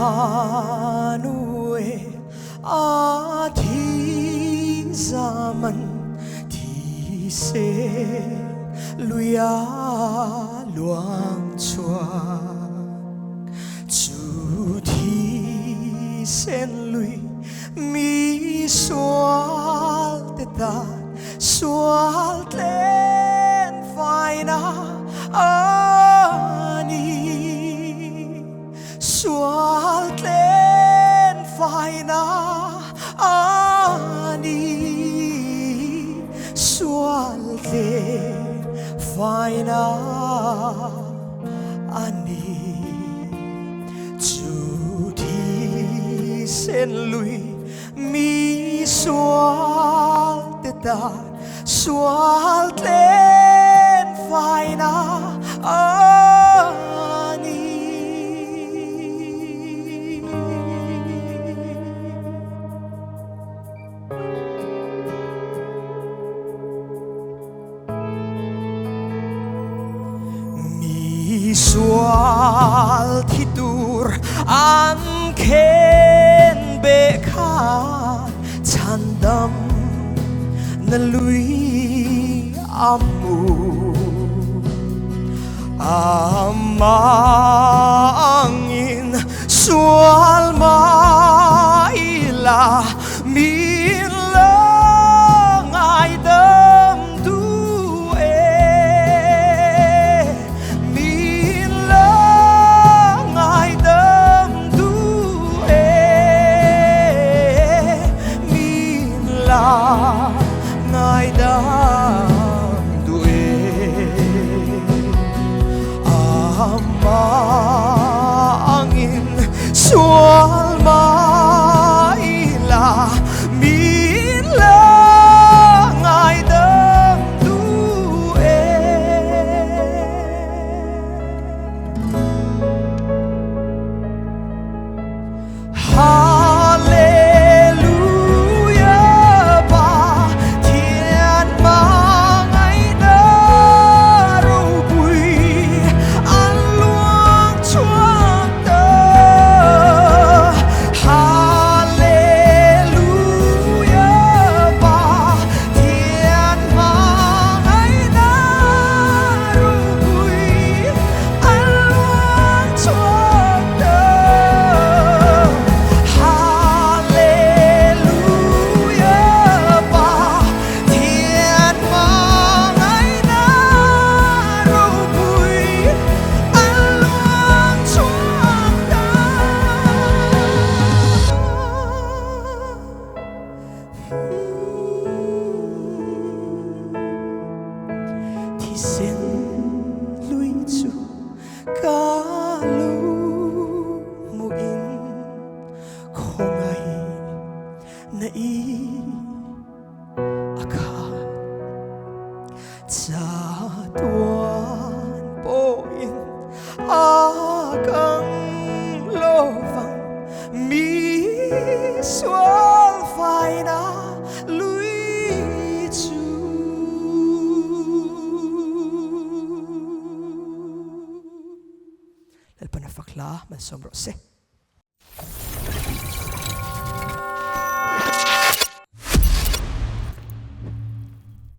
Imanuela thì Zaman thì sẽ lui loang choang chú thì sen lui mi xoal te ta xoal lên vai na ani xoal lên vai na ani xoal lên vai na ani chú thì sen lui mi xoal te ta xoal lên vai na ani mi xoal thì dur an khen bê khan chan đam na lui amu amangin sual maila min lang ai đam du min lang ai đam du min lang ai đam amangin sual maila min lang ai đam du Hallelujah ba thiên mang ai đã râu bùi an luang chuang tơ Hallelujah ba thiên mang ai đã râu bùi an luang chuang tơ Hallelujah ba thiên mang ai đã râu bùi an luang chuang tơ thì sen lui chu ca lu mu in không ai na i aka cha tuan po in akang lo vang mi xoal phai na lui chu Lalpanafakla man somro se